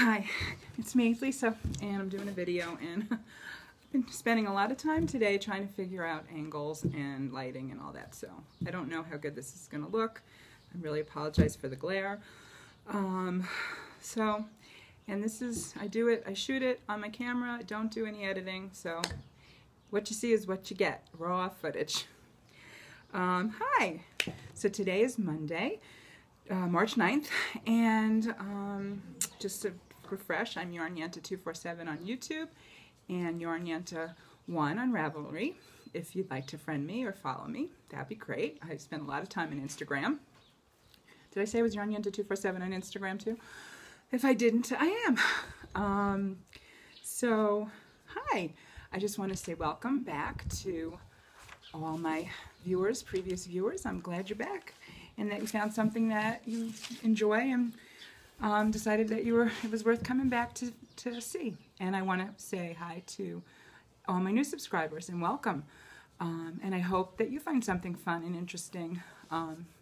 Hi, it's me, Lisa, and I'm doing a video, and I've been spending a lot of time today trying to figure out angles and lighting and all that, so I don't know how good this is going to look. I really apologize for the glare. And this is, I shoot it on my camera, I don't do any editing, so what you see is what you get, raw footage. Hi, so today is Monday, March 9th, and just to refresh, I'm YarnYanta247 on YouTube and YarnYanta1 on Ravelry. If you'd like to friend me or follow me, that'd be great. I spend a lot of time on Instagram. Did I say it was YarnYanta247 on Instagram too? If I didn't, I am. So, hi. I just want to say welcome back to all my viewers, previous viewers. I'm glad you're back and that you found something that you enjoy and decided that it was worth coming back to see. And I want to say hi to all my new subscribers and welcome. And I hope that you find something fun and interesting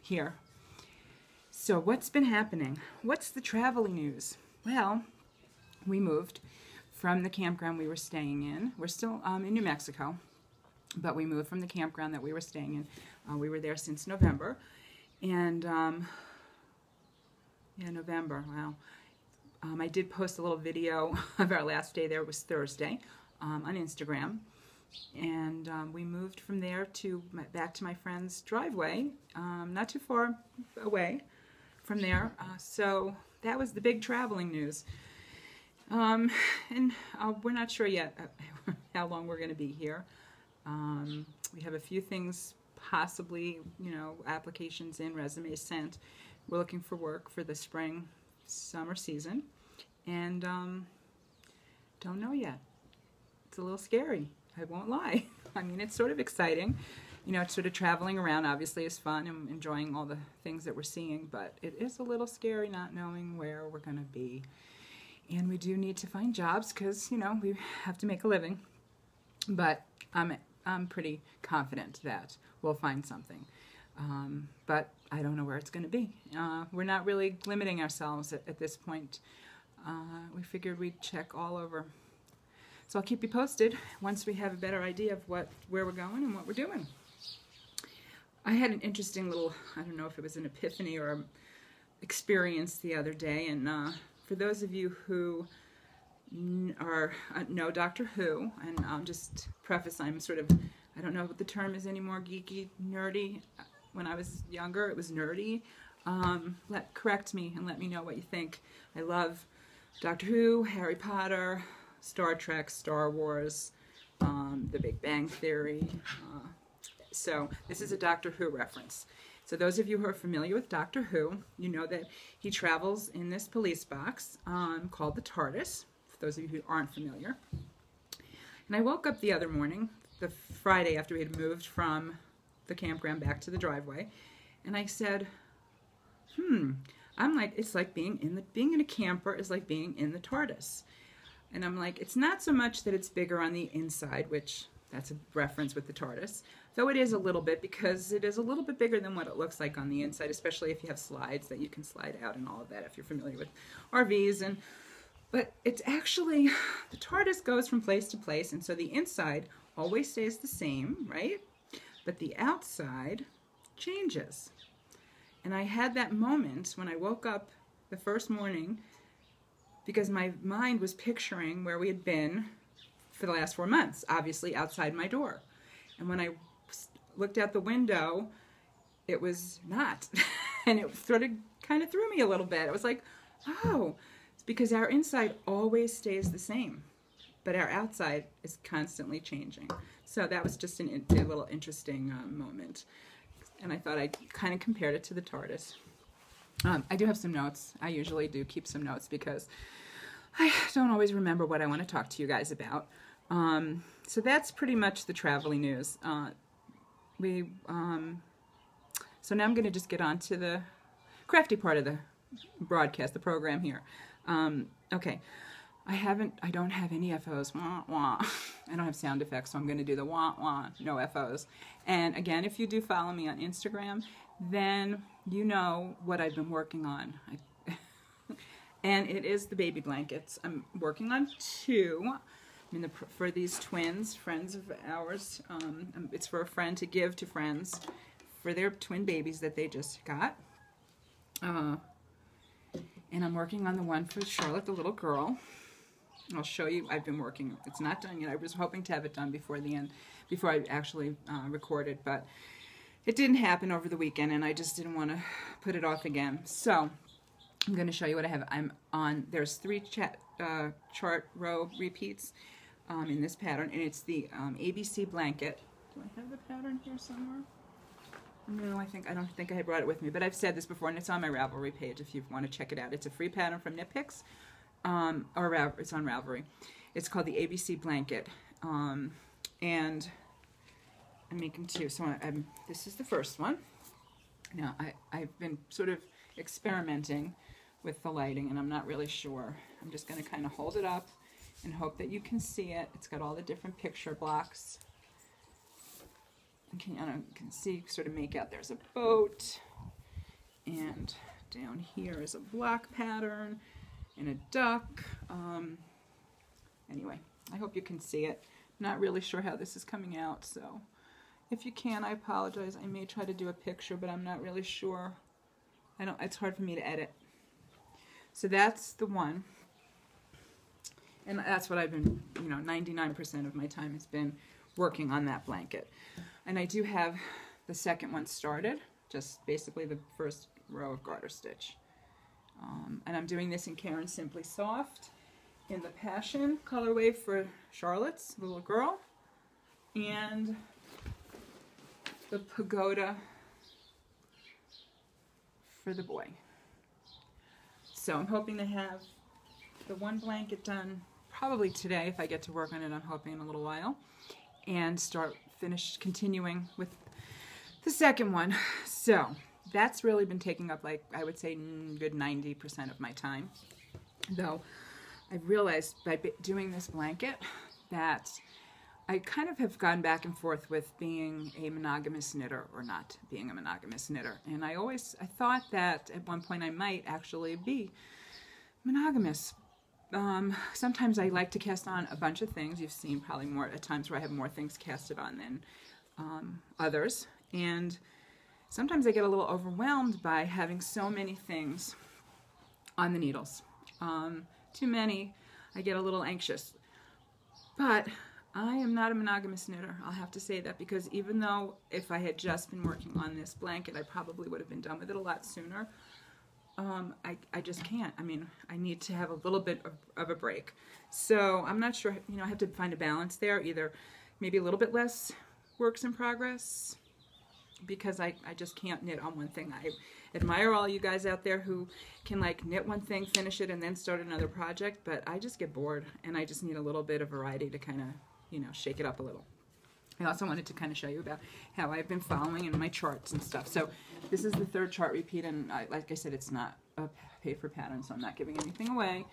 here. So what's been happening? What's the traveling news? Well, we moved from the campground we were staying in. We're still in New Mexico, but we moved from the campground that we were staying in. We were there since November. And yeah, November, wow. I did post a little video of our last day there. It was Thursday on Instagram. And we moved from there back to my friend's driveway, not too far away from there. So that was the big traveling news. And we're not sure yet how long we're going to be here. We have a few things, possibly, you know, applications in, resumes sent. We're looking for work for the spring, summer season, and don't know yet. It's a little scary, I won't lie. I mean, it's sort of exciting. You know, sort of traveling around obviously is fun and enjoying all the things that we're seeing, but it is a little scary not knowing where we're going to be. And we do need to find jobs because, you know, we have to make a living. But I'm pretty confident that we'll find something. But I don't know where it's going to be. We're not really limiting ourselves at this point. We figured we'd check all over. So I'll keep you posted once we have a better idea of where we're going and what we're doing. I had an interesting little, I don't know if it was an epiphany or experience the other day, and for those of you who know Doctor Who, and I'll just preface, I'm sort of, I don't know what the term is anymore, geeky, nerdy. When I was younger, it was nerdy. Correct me and let me know what you think. I love Doctor Who, Harry Potter, Star Trek, Star Wars, The Big Bang Theory. So this is a Doctor Who reference. So those of you who are familiar with Doctor Who, you know that he travels in this police box called the TARDIS, for those of you who aren't familiar. And I woke up the other morning, the Friday after we had moved from the campground back to the driveway, and I said, I'm like, it's like being in a camper is like being in the TARDIS. And I'm like, it's not so much that it's bigger on the inside, which that's a reference with the TARDIS, though it is a little bit, because it is a little bit bigger than what it looks like on the inside, especially if you have slides that you can slide out and all of that, if you're familiar with RVs. But it's actually, the TARDIS goes from place to place, and so the inside always stays the same, right? But the outside changes. And I had that moment when I woke up the first morning because my mind was picturing where we had been for the last 4 months, obviously outside my door. And when I looked out the window, it was not. And it sort of kind of threw me a little bit. It was like, oh, it's because our inside always stays the same, but our outside is constantly changing. So that was just a little interesting moment. And I thought I kind of compared it to the TARDIS. I do have some notes. I usually do keep some notes because I don't always remember what I want to talk to you guys about. So that's pretty much the traveling news. So now I'm going to just get on to the crafty part of the broadcast, the program here. Okay. I don't have any FOs, wah, wah. I don't have sound effects, so I'm going to do the wah, wah, no FOs. And again, if you do follow me on Instagram, then you know what I've been working on. And it is the baby blankets. I'm working on two. For these twins, friends of ours. It's for a friend to give to friends for their twin babies that they just got. And I'm working on the one for Charlotte, the little girl. I'll show you. I've been working. It's not done yet. I was hoping to have it done before the end, before I actually recorded, but it didn't happen over the weekend, and I just didn't want to put it off again. So I'm going to show you what I have. I'm on. There's 3 chart row repeats in this pattern, and it's the ABC blanket. Do I have the pattern here somewhere? No, I don't think I brought it with me, but I've said this before, and it's on my Ravelry page if you want to check it out. It's a free pattern from Knit Picks. It's on Ravelry. It's called the ABC blanket, and I'm making 2. So this is the first one. Now I've been sort of experimenting with the lighting, and I'm not really sure. I'm just going to kind of hold it up and hope that you can see it. It's got all the different picture blocks. You can see, sort of make out there's a boat, and down here is a block pattern and a duck. Anyway, I hope you can see it. I'm not really sure how this is coming out, so if you can, I apologize. I may try to do a picture, but I'm not really sure. It's hard for me to edit. So that's the one, and that's what I've been, 99% of my time has been working on that blanket. And I do have the second one started, just basically the first row of garter stitch. And I'm doing this in Karen Simply Soft in the Passion colorway for Charlotte's little girl, and the Pagoda for the boy. So I'm hoping to have the one blanket done probably today if I get to work on it. I'm hoping in a little while, and continuing with the second one. So that's really been taking up, like, I would say, good 90% of my time. Though I've realized by doing this blanket that I kind of have gone back and forth with being a monogamous knitter or not being a monogamous knitter. And I thought that at one point I might actually be monogamous. Sometimes I like to cast on a bunch of things. You've seen probably more at times where I have more things casted on than others. And sometimes I get a little overwhelmed by having so many things on the needles. Too many, I get a little anxious. But I am not a monogamous knitter, I'll have to say that, because even though if I had just been working on this blanket, I probably would have been done with it a lot sooner. I just can't. I mean, I need to have a little bit of a break. So I'm not sure, I have to find a balance there, either maybe a little bit less works in progress, because I just can't knit on one thing. I admire all you guys out there who can, like, knit one thing, finish it, and then start another project, but I just get bored, and I just need a little bit of variety to kind of, shake it up a little. I also wanted to kind of show you about how I've been following in my charts and stuff. So this is the 3rd chart repeat, and like I said, it's not a paid-for pattern, so I'm not giving anything away.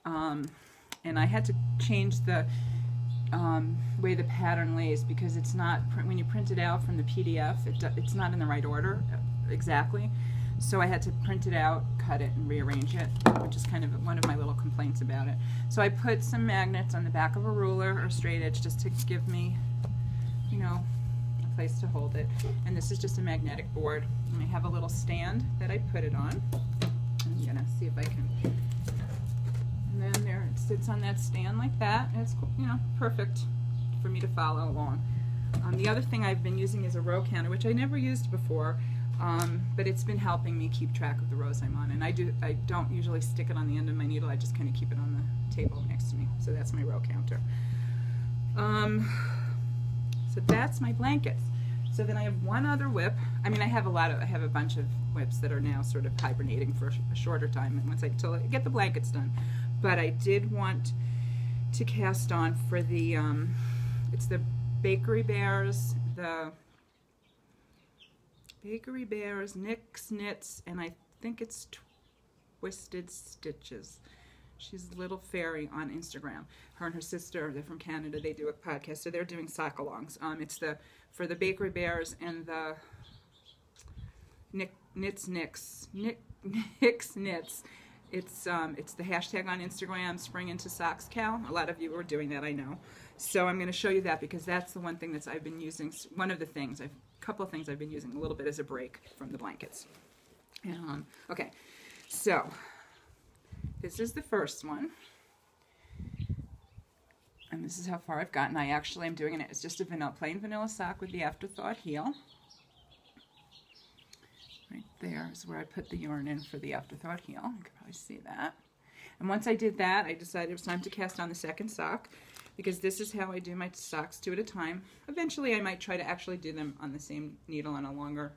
And I had to change the way the pattern lays, because it's not, when you print it out from the PDF, it's not in the right order exactly. So I had to print it out, cut it, and rearrange it, which is kind of one of my little complaints about it. So I put some magnets on the back of a ruler or straight edge just to give me, a place to hold it. And this is just a magnetic board. And I have a little stand that I put it on. I'm gonna see if I can. And then there it sits on that stand like that. And it's, perfect for me to follow along. The other thing I've been using is a row counter, which I never used before. But it's been helping me keep track of the rows I'm on, and I don't usually stick it on the end of my needle. I just kind of keep it on the table next to me. So that's my row counter. So that's my blankets. So then I have one other whip. I mean, I have a bunch of whips that are now sort of hibernating for a shorter time, and until I get the blankets done. But I did want to cast on for the it's the Bakery Bears, Nick's Knits, and I think it's Twisted Stitches. She's a little fairy on Instagram. Her and her sister, they're from Canada, they do a podcast, so they're doing sock-alongs. It's for the Bakery Bears and the Nick's Knits. It's the hashtag on Instagram, Spring into Socks Cal. A lot of you are doing that, I know. So I'm going to show you that because that's the one thing that I've been using. One of the things, a couple of things I've been using a little bit as a break from the blankets. Okay, so this is the first one. And this is how far I've gotten. I actually am doing it. It's just a plain vanilla sock with the Afterthought heel. Right there is where I put the yarn in for the Afterthought heel. You can probably see that. And once I did that, I decided it was time to cast on the second sock because this is how I do my socks 2 at a time. Eventually, I might try to actually do them on the same needle on a longer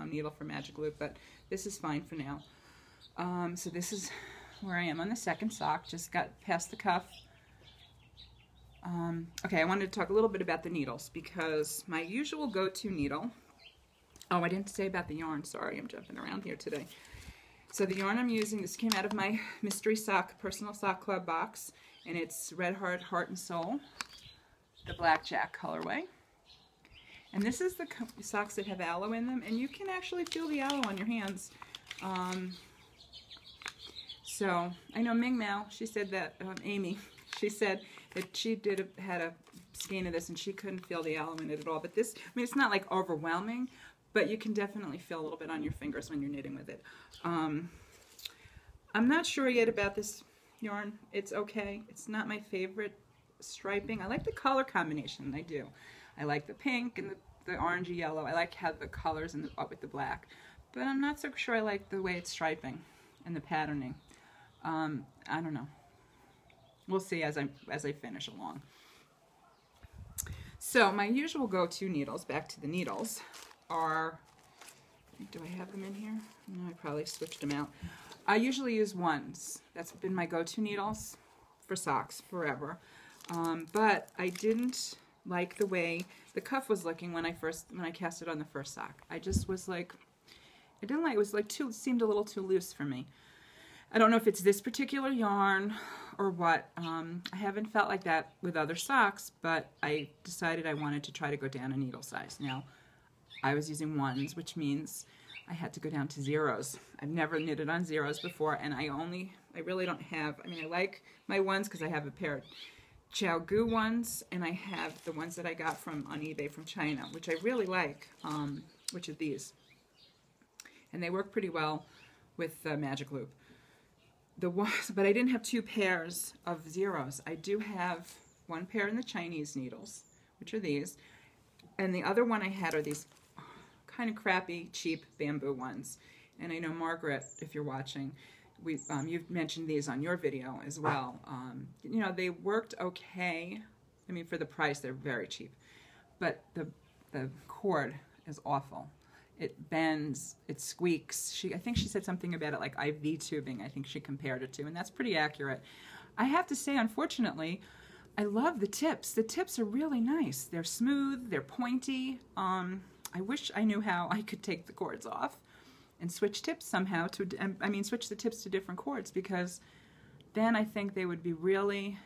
needle for magic loop, but this is fine for now. So this is where I am on the second sock. Just got past the cuff. Okay, I wanted to talk a little bit about the needles because my usual go-to needle. Oh, I didn't say about the yarn. Sorry, I'm jumping around here today. So the yarn I'm using, this came out of my Mystery Sock Personal Sock Club box, and it's Red Heart, Heart and Soul, the Blackjack colorway. And this is the socks that have aloe in them, and you can actually feel the aloe on your hands. So I know Ming Mao, she said that, Amy, she said that she had a skein of this and she couldn't feel the aloe in it at all. But this, I mean, it's not like overwhelming, but you can definitely feel a little bit on your fingers when you're knitting with it. I'm not sure yet about this yarn. It's okay. It's not my favorite striping. I like the color combination. I do. I like the pink and the orangey yellow. I like how the colors and with the black. But I'm not so sure I like the way it's striping and the patterning. I don't know. We'll see as I finish along. So my usual go-to needles, back to the needles, are, do I have them in here? No, I probably switched them out. I usually use ones. That's been my go-to needles for socks forever. But I didn't like the way the cuff was looking when I cast it on the first sock. I just was like, I didn't like it. It was like seemed a little too loose for me. I don't know if it's this particular yarn or what. I haven't felt like that with other socks, but I decided I wanted to try to go down a needle size. Now, I was using ones, which means I had to go down to zeros. I've never knitted on zeros before, and I really don't have, I mean, I like my ones because I have a pair of Chow Gu ones, and I have the ones that I got on eBay from China, which I really like, which are these. And they work pretty well with Magic Loop. But I didn't have 2 pairs of zeros. I do have 1 pair in the Chinese needles, which are these, and the other one I had are these kind of crappy, cheap bamboo ones. And I know, Margaret, if you're watching, you've mentioned these on your video as well. You know, they worked okay. I mean, for the price, they're very cheap. But the cord is awful. It bends, it squeaks. I think she said something about it like IV tubing, I think she compared it to, and that's pretty accurate. I have to say, unfortunately, I love the tips. The tips are really nice. They're smooth, they're pointy. I wish I knew how I could take the cords off and switch tips somehow switch the tips to different cords, because then I think they would be really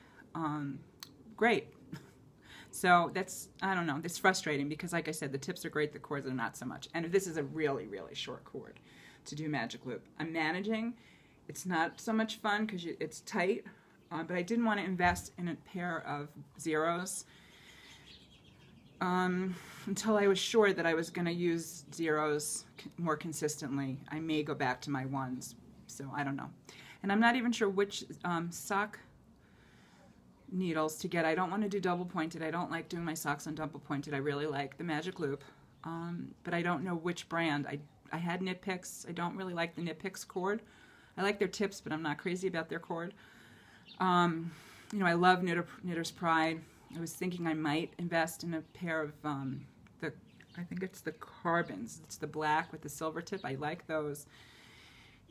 great. So that's, I don't know, it's frustrating because, like I said, the tips are great, the cords are not so much. And this is a really, really short cord to do Magic Loop. I'm managing. It's not so much fun because it's tight, but I didn't want to invest in a pair of zeros until I was sure that I was going to use zeros more consistently. I may go back to my ones, so I don't know. And I'm not even sure which sock needles to get. I don't want to do double pointed. I don't like doing my socks on double pointed. I really like the Magic Loop, but I don't know which brand. I had Knit Picks. I don't really like the Knit Picks cord. I like their tips, but I'm not crazy about their cord. You know, I love Knitter's Pride. I was thinking I might invest in a pair of I think it's the Carbons. It's the black with the silver tip. I like those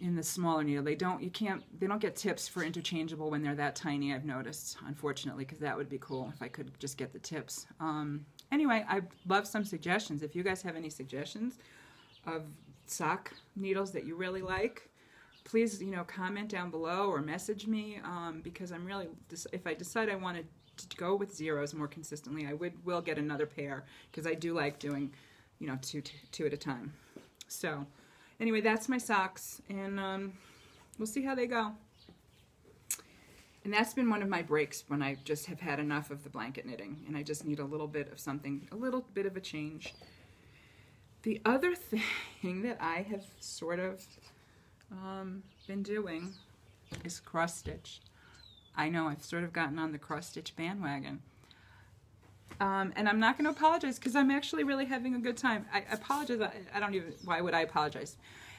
in the smaller needle. They don't get tips for interchangeable when they're that tiny, I've noticed, unfortunately, because that would be cool if I could just get the tips. Anyway, I'd love some suggestions. If you guys have any suggestions of sock needles that you really like, please, you know, comment down below or message me, because I'm really, if I decide I want to go with zeros more consistently, I will get another pair, because I do like doing, you know, two at a time. So anyway, that's my socks, and we'll see how they go. And that's been one of my breaks when I just have had enough of the blanket knitting and I just need a little bit of something, a little bit of a change. The other thing that I have sort of been doing is cross stitch. I know I've sort of gotten on the cross stitch bandwagon. And I'm not going to apologize because I'm actually really having a good time. I apologize. I don't even, why would I apologize?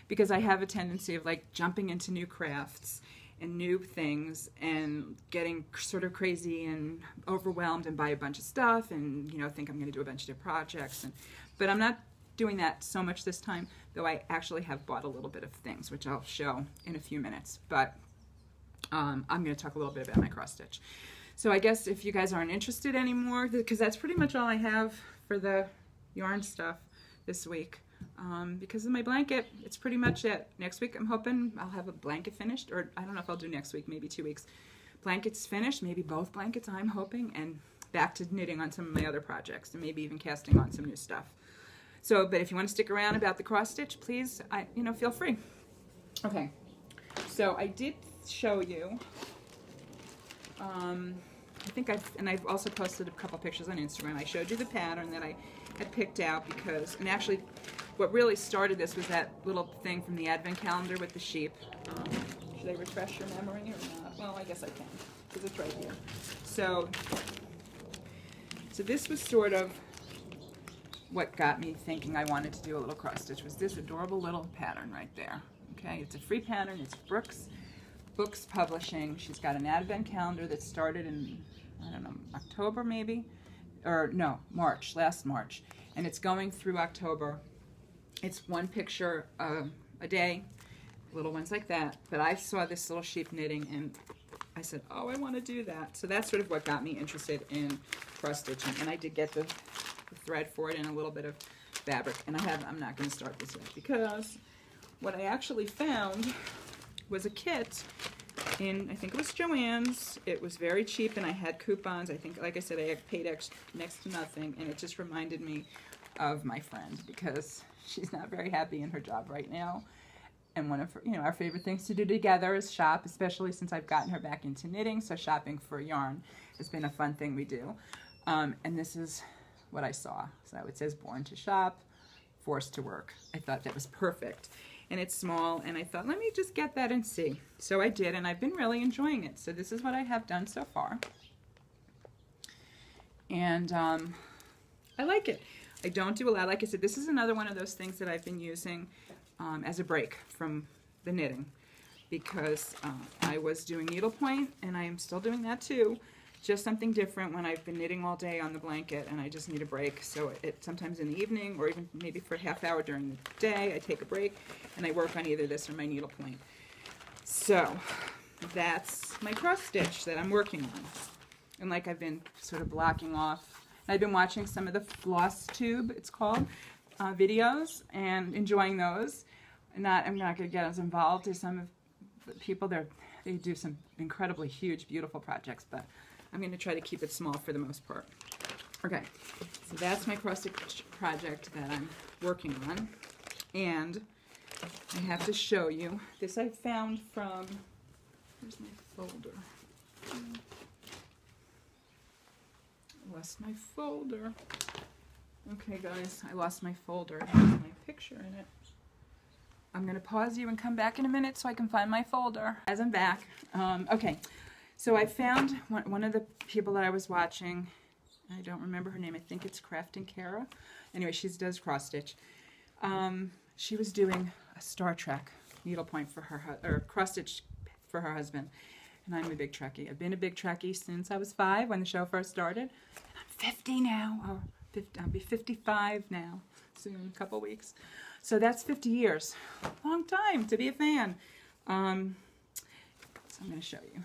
Because I have a tendency of like jumping into new crafts and new things and getting sort of crazy and overwhelmed and buy a bunch of stuff and, you know, think I'm going to do a bunch of different projects. But I'm not doing that so much this time, though I actually have bought a little bit of things, which I'll show in a few minutes. But I'm going to talk a little bit about my cross stitch. So I guess if you guys aren't interested anymore, because that's pretty much all I have for the yarn stuff this week. Because of my blanket, it's pretty much it. Next week I'm hoping I'll have a blanket finished, or I don't know if I'll do next week, maybe 2 weeks. Blankets finished, maybe both blankets I'm hoping, and back to knitting on some of my other projects, and maybe even casting on some new stuff. So, but if you want to stick around about the cross stitch, please, feel free. Okay, so I did show you, I've also posted a couple pictures on Instagram. I showed you the pattern that I had picked out because, and actually what really started this was that little thing from the advent calendar with the sheep. Should I refresh your memory or not? Well, I guess I can, because it's right here. So this was sort of what got me thinking I wanted to do a little cross stitch, was this adorable little pattern right there. Okay, it's a free pattern. It's Brooks Books Publishing. She's got an advent calendar that started in, I don't know, October maybe? Or no, March, last March. And it's going through October. It's one picture a day, little ones like that. But I saw this little sheep knitting and I said, oh, I want to do that. So that's sort of what got me interested in cross stitching. And I did get the thread for it and a little bit of fabric. And I'm not going to start this yet because what I actually found was a kit in, I think it was Joann's. It was very cheap and I had coupons. I think, like I said, I paid next to nothing, and it just reminded me of my friend because she's not very happy in her job right now. And one of her, our favorite things to do together is shop, especially since I've gotten her back into knitting. So shopping for yarn has been a fun thing we do. And this is what I saw. So it says born to shop, forced to work. I thought that was perfect. And it's small, and I thought, let me just get that and see. So I did, and I've been really enjoying it. So this is what I have done so far. And I like it. I don't do a lot. Like I said, this is another one of those things that I've been using as a break from the knitting, because I was doing needlepoint, and I am still doing that too. Just something different when I've been knitting all day on the blanket and I just need a break. So sometimes in the evening, or even maybe for a half hour during the day, I take a break and I work on either this or my needlepoint. So that's my cross stitch that I'm working on. And like I've been sort of blocking off. I've been watching some of the Floss Tube, it's called, videos, and enjoying those. I'm not going to get as involved as some of the people. They do some incredibly huge, beautiful projects, but I'm going to try to keep it small for the most part. Okay, so that's my cross stitch project that I'm working on. And I have to show you, this I found from, where's my folder? I lost my folder. Okay guys, I lost my folder. Here's my picture in it. I'm going to pause you and come back in a minute so I can find my folder. As I'm back. Okay. So I found one of the people that I was watching. I don't remember her name. I think it's Crafting Kara. Anyway, she does cross stitch. She was doing a Star Trek needlepoint for her, or cross stitch for her husband. And I'm a big Trekkie. I've been a big Trekkie since I was 5 when the show first started. And I'm 50 now. Or 50, I'll be 55 now soon, in a couple weeks. So that's 50 years. Long time to be a fan. So I'm going to show you.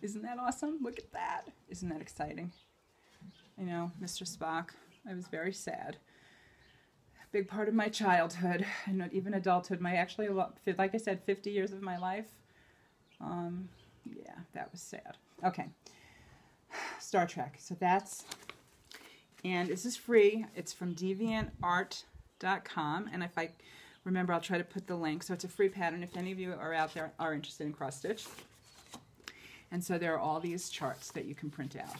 Isn't that awesome? Look at that. Isn't that exciting? I know, Mr. Spock. I was very sad. A big part of my childhood, and not even adulthood. Actually, like I said, 50 years of my life. Yeah, that was sad. Okay. Star Trek. So that's, and this is free. It's from DeviantArt.com, and if I remember, I'll try to put the link. So it's a free pattern if any of you are out there are interested in cross stitch. And so there are all these charts that you can print out.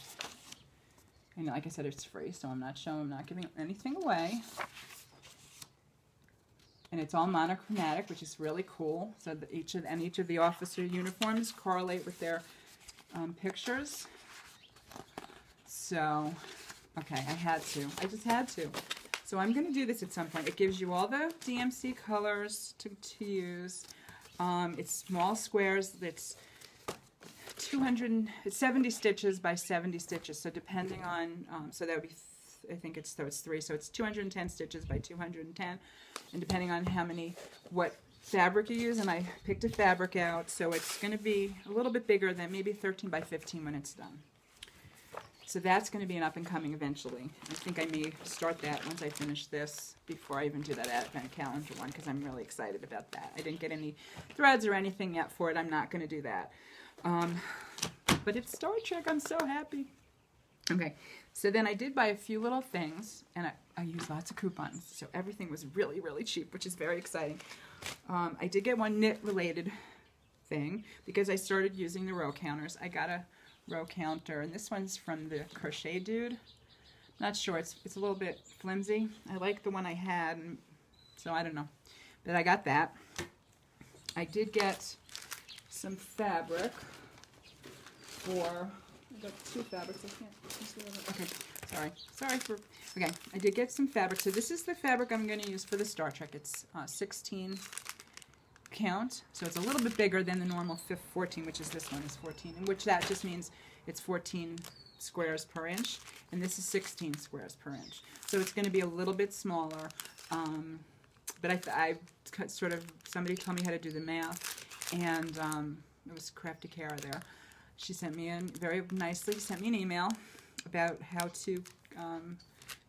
And like I said, it's free, so I'm not giving anything away. And it's all monochromatic, which is really cool. So that each of the officer uniforms correlate with their pictures. So, okay, I just had to. So I'm going to do this at some point. It gives you all the DMC colors to use. It's small squares. It's 270 stitches by 70 stitches. So depending on, so that would be, I think it's 3. So it's 210 stitches by 210. And depending on what fabric you use, and I picked a fabric out, so it's going to be a little bit bigger than maybe 13 by 15 when it's done. So that's going to be an up and coming eventually. I think I may start that once I finish this before I even do that advent calendar one, because I'm really excited about that. I didn't get any threads or anything yet for it. I'm not going to do that. But it's Star Trek. I'm so happy. Okay, so then I did buy a few little things, and I used lots of coupons. So everything was really, really cheap, which is very exciting. I did get one knit-related thing because I started using the row counters. I got a row counter, and this one's from the Crochet Dude. Not sure, it's a little bit flimsy. I like the one I had, and so I don't know, but I got that. I did get some fabric for, I got 2 fabrics. I can't, okay, sorry for, okay, I did get some fabric. So this is the fabric I'm going to use for the Star Trek. It's 16 count, so it's a little bit bigger than the normal 14, which is this one is 14, and which that just means it's 14 squares per inch, and this is 16 squares per inch. So it's going to be a little bit smaller, but I sort of, somebody told me how to do the math, and it was Crafty Cara there. She sent me in, very nicely sent me an email about how to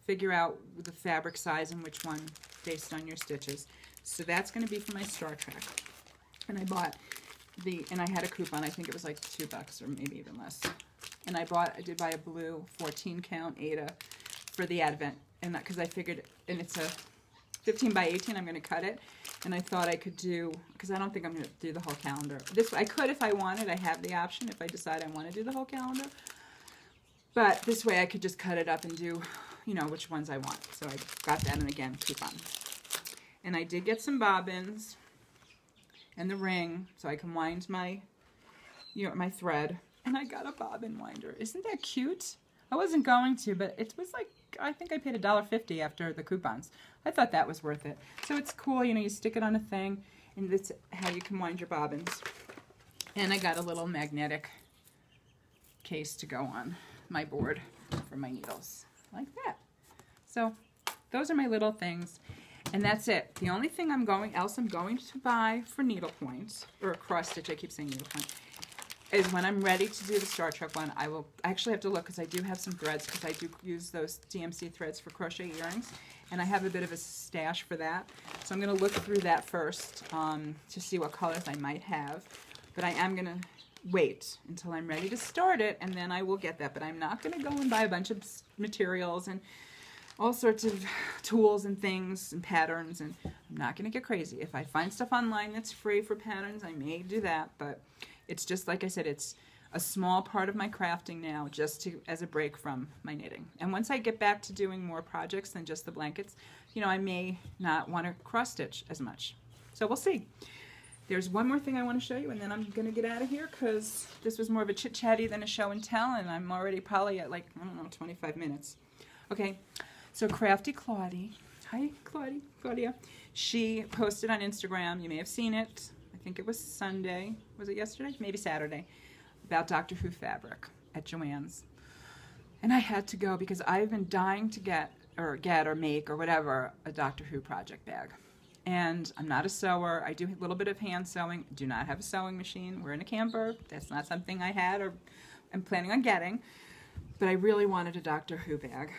figure out the fabric size and which one based on your stitches. So that's going to be for my Star Trek. And I bought and I had a coupon, I think it was like $2 or maybe even less. And I did buy a blue 14 count Ada for the Advent. And because I figured, and it's a 15 by 18, I'm going to cut it. And I thought I could do, because I don't think I'm going to do the whole calendar. I could if I wanted. I have the option if I decide I want to do the whole calendar. But this way I could just cut it up and do, which ones I want. So I got that, and again, coupon. And I did get some bobbins and the ring, so I can wind my, my thread. And I got a bobbin winder. Isn't that cute? I wasn't going to, but it was like, I think I paid $1.50 after the coupons. I thought that was worth it. So it's cool, you stick it on a thing, and that's how you can wind your bobbins. And I got a little magnetic case to go on my board for my needles, like that. So those are my little things. And that's it. The only thing I'm going to buy for needlepoint, or cross stitch, I keep saying needlepoint, is when I'm ready to do the Star Trek one. I actually have to look, because I do have some threads, because I do use those DMC threads for crochet earrings, and I have a bit of a stash for that. So I'm going to look through that first to see what colors I might have. But I am going to wait until I'm ready to start it, and then I will get that. But I'm not going to go and buy a bunch of materials and all sorts of tools and things and patterns, and I'm not going to get crazy. If I find stuff online that's free for patterns, I may do that, but it's just, like I said, it's a small part of my crafting now, just as a break from my knitting. And once I get back to doing more projects than just the blankets, I may not want to cross stitch as much. So we'll see. There's one more thing I want to show you, and then I'm going to get out of here, because this was more of a chit-chatty than a show and tell, and I'm already probably at, like, I don't know, 25 minutes. Okay. So Crafty Claudia, hi Claudia, she posted on Instagram, you may have seen it, I think it was Sunday, was it yesterday? Maybe Saturday, about Doctor Who fabric at Joann's. And I had to go because I've been dying to get or make or whatever a Doctor Who project bag. And I'm not a sewer, I do a little bit of hand sewing, do not have a sewing machine, we're in a camper, that's not something I had or I'm planning on getting, but I really wanted a Doctor Who bag.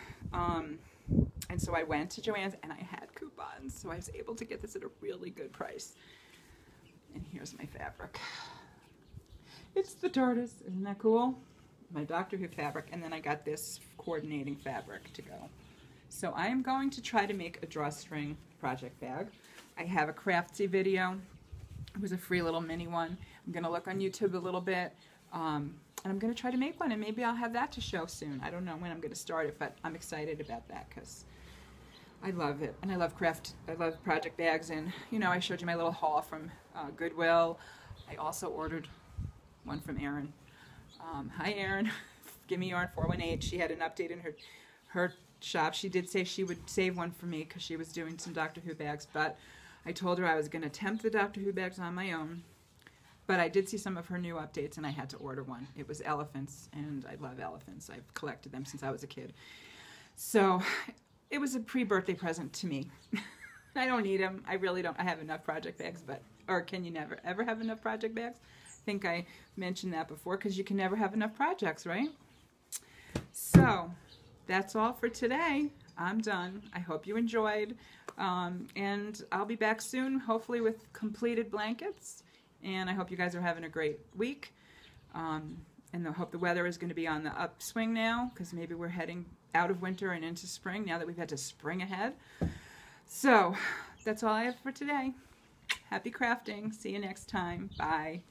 And so I went to Joann's, and I had coupons, so I was able to get this at a really good price. And here's my fabric. It's the TARDIS. Isn't that cool? My Doctor Who fabric, and then I got this coordinating fabric to go. So I am going to try to make a drawstring project bag. I have a Craftsy video. It was a free little mini one. I'm going to look on YouTube a little bit, and I'm going to try to make one, and maybe I'll have that to show soon. I don't know when I'm going to start it, but I'm excited about that because I love it, and I love project bags. And you know, I showed you my little haul from Goodwill. I also ordered one from Erin. Hi Erin, Give Me Yarn 418. She had an update in her shop. She did say she would save one for me because she was doing some Doctor Who bags, but I told her I was going to attempt the Doctor Who bags on my own. But I did see some of her new updates, and I had to order one. It was elephants, and I love elephants. I've collected them since I was a kid. So it was a pre-birthday present to me. I don't need them. I really don't. I have enough project bags, or can you never ever have enough project bags? I think I mentioned that before, because you can never have enough projects, right? So that's all for today. I'm done. I hope you enjoyed, and I'll be back soon, hopefully with completed blankets. And I hope you guys are having a great week. And I hope the weather is going to be on the upswing now, because maybe we're heading out of winter and into spring now that we've had to spring ahead. So that's all I have for today. Happy crafting. See you next time. Bye.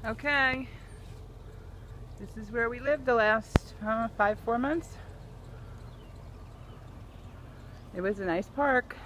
Okay. This is where we lived the last 4 months. It was a nice park.